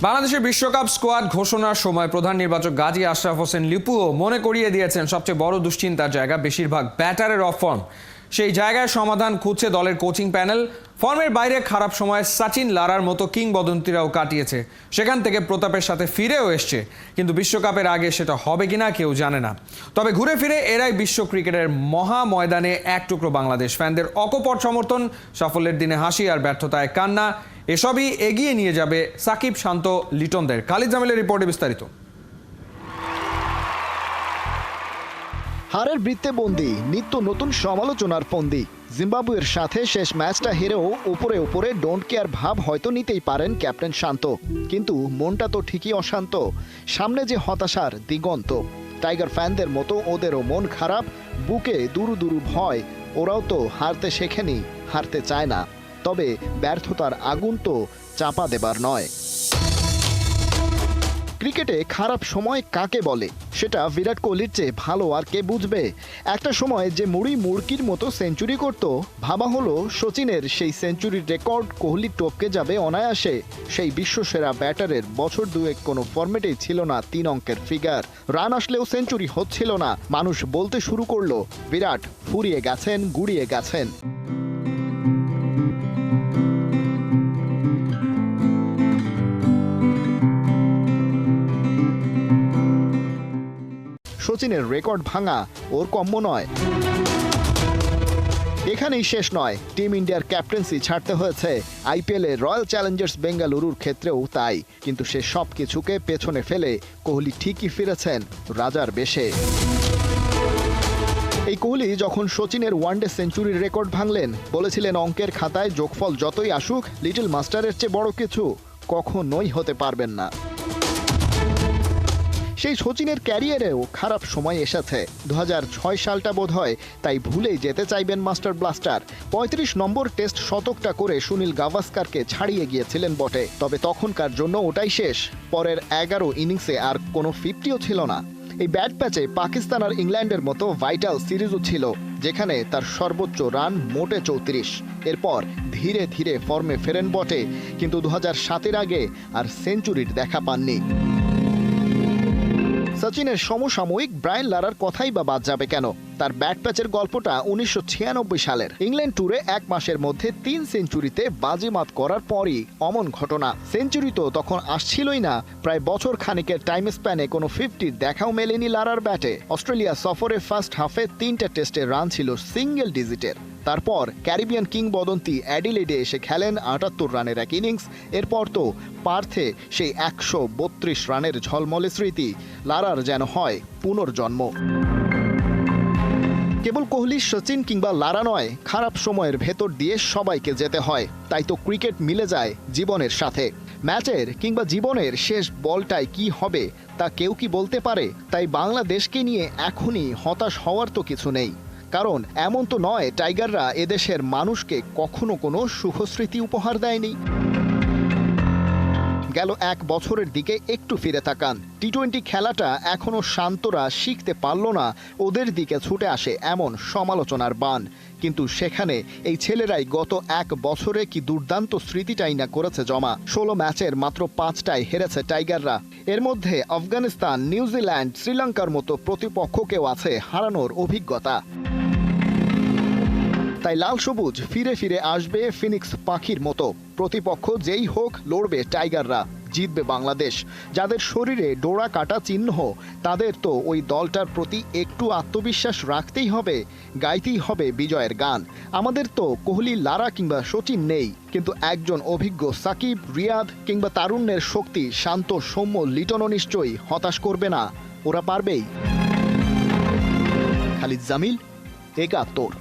বাংলাদেশের বিশ্বকাপ স্কোয়াড ঘোষণার সময় প্রধান নির্বাচক গাজী আশরাফ হোসেন লিপুও মনে করিয়ে দিয়েছেন সবচেয়ে বড় দুশ্চিন্তার জায়গা বেশিরভাগ ব্যাটারের অফ ফর্ম। সেই জায়গায় সমাধান খুঁজছে দলের কোচিং প্যানেল। ফর্মের বাইরে খারাপ সময় সচিন লারার মতো কিংবদন্তিরাও কাটিয়েছে, সেখান থেকে প্রতাপের সাথে ফিরেও এসছে, কিন্তু বিশ্বকাপের আগে সেটা হবে কিনা কেউ জানে না। তবে ঘুরে ফিরে এরাই বিশ্ব ক্রিকেটের মহা ময়দানে এক টুকরো বাংলাদেশ। ফ্যানদের অকপট সমর্থন, সাফল্যের দিনে হাসি আর ব্যর্থতায় কান্না, এসবই এগিয়ে নিয়ে যাবে সাকিব, শান্ত, লিটনদের। খালিদ জামিলের রিপোর্টে বিস্তারিত। হারের বৃত্তে বন্দী, নিত্য নতুন সমালোচনার ফন্দি। জিম্বাবুয়ের সাথে শেষ ম্যাচটা হেরেও উপরে উপরে ডোন্ট কেয়ার ভাব হয়তো নিতেই পারেন ক্যাপ্টেন শান্ত, কিন্তু মনটা তো ঠিকই অশান্ত। সামনে যে হতাশার দিগন্ত। টাইগার ফ্যানদের মতো ওদেরও মন খারাপ, বুকে দুরু দুরু ভয়। ওরাও তো হারতে শেখেনি, হারতে চায় না। তবে ব্যর্থতার আগুন তো চাপা দেবার নয়। ক্রিকেটে খারাপ সময় কাকে বলে সেটা বিরাট কোহলির চেয়ে ভালো আর কে বুঝবে। একটা সময় যে মুড়কির মতো সেঞ্চুরি করত, ভাবা হলো সচিনের সেই সেঞ্চুরির রেকর্ড কোহলি টপকে যাবে অনায়াসে। সেই বিশ্বসেরা ব্যাটারের বছর দুয়েক কোনো ফরম্যাটেই ছিল না 3 অঙ্কের ফিগার। রান আসলেও সেঞ্চুরি হচ্ছিল না। মানুষ বলতে শুরু করলো বিরাট ফুরিয়ে গেছেন, গুড়িয়ে গেছেন। সচিনের রেকর্ড ভাঙা ওর কম্য নয়। এখানেই শেষ নয়, টিম ইন্ডিয়ার ক্যাপ্টেন্সি ছাড়তে হয়েছে। আইপিএলে রয়্যাল চ্যালেঞ্জার্স বেঙ্গালুরুর ক্ষেত্রেও তাই। কিন্তু সে সব কিছুকে পেছনে ফেলে কোহলি ঠিকই ফিরেছেন রাজার বেশে। এই কোহলি যখন সচিনের ওয়ানডে সেঞ্চুরির রেকর্ড ভাঙলেন, বলেছিলেন অঙ্কের খাতায় যোগফল যতই আসুক, লিটল মাস্টারের চেয়ে বড় কিছু কখনোই হতে পারবেন না। সেই সচিনের ক্যারিয়ারেও খারাপ সময় এসেছে। 2006 সালটা বোধহয় তাই ভুলেই যেতে চাইবেন মাস্টার ব্লাস্টার। 35 নম্বর টেস্ট শতকটা করে সুনীল গাভাস্কারকে ছাড়িয়ে গিয়েছিলেন বটে, তবে তখনকার জন্য ওটাই শেষ। পরের 11 ইনিংসে আর কোনো 50ও ছিল না। এই ব্যাট প্যাচে পাকিস্তান আর ইংল্যান্ডের মতো ভাইটাল সিরিজও ছিল, যেখানে তার সর্বোচ্চ রান মোটে 34। এরপর ধীরে ধীরে ফর্মে ফেরেন বটে, কিন্তু 2007-এর আগে আর সেঞ্চুরির দেখা পাননি। সচিনের সমসাময়িক ব্রায়ান লারার কথাই বা বাদ যাবে কেন? তার ব্যাট প্যাচের গল্পটা 1996 সালের। ইংল্যান্ড ট্যুরে 1 মাসের মধ্যে 3 সেঞ্চুরিতে বাজিমাত করার পরই অমন ঘটনা। সেঞ্চুরি তো তখন আসছিলই না। প্রায় বছর খানিকের টাইম স্প্যানে কোনো 50-র দেখাও মেলেনি লারার ব্যাটে। অস্ট্রেলিয়া সফরে ফার্স্ট হাফে 3টা টেস্টে রান ছিল সিঙ্গেল ডিজিটের। তারপর ক্যারিবিয়ান কিংবদন্তি অ্যাডিলেডে এসে খেলেন 78 রানের এক ইনিংস। এরপর তো পার্থে সেই 132 রানের ঝলমলে স্মৃতি। লারার যেন হয় পুনর্জন্ম। কেবল কোহলি, সচিন কিংবা লারা নয়, খারাপ সময়ের ভেতর দিয়ে সবাইকে যেতে হয়। তাই তো ক্রিকেট মিলে যায় জীবনের সাথে। ম্যাচের কিংবা জীবনের শেষ বলটায় কি হবে তা কেউ কি বলতে পারে? তাই বাংলাদেশকে নিয়ে এখনই হতাশ হওয়ার তো কিছু নেই। কারণ এমন তো নয় টাইগাররা এদেশের মানুষকে কখনো কোনো সুখস্মৃতি উপহার দেয়নি। গেল 1 বছরের দিকে একটু ফিরে তাকান। টি-20 খেলাটা এখনো শান্তরা শিখতে পারল না, ওদের দিকে ছুটে আসে এমন সমালোচনার বান। কিন্তু সেখানে এই ছেলেরাই গত 1 বছরে কি দুর্দান্ত স্মৃতিটাই না করেছে জমা। 16 ম্যাচের মাত্র 5টায় হেরেছে টাইগাররা। এর মধ্যে আফগানিস্তান, নিউজিল্যান্ড, শ্রীলঙ্কার মতো প্রতিপক্ষকেও আছে হারানোর অভিজ্ঞতা। তাই লাল সবুজ ফিরে ফিরে আসবে ফিনিক্স পাখির মতো। প্রতিপক্ষ যেই হোক লড়বে টাইগাররা, জিতবে বাংলাদেশ। যাদের শরীরে ডোরা কাটা চিহ্ন, তাদের তো ওই দলটার প্রতি একটু আত্মবিশ্বাস রাখতেই হবে, গাইতেই হবে বিজয়ের গান। আমাদের তো কোহলি, লারা কিংবা সচিন নেই, কিন্তু একজন অভিজ্ঞ সাকিব, রিয়াদ কিংবা তারুণ্যের শক্তি শান্ত, সৌম্য, লিটনও নিশ্চয়ই হতাশ করবে না। ওরা পারবেই। খালিদ জামিল, 71।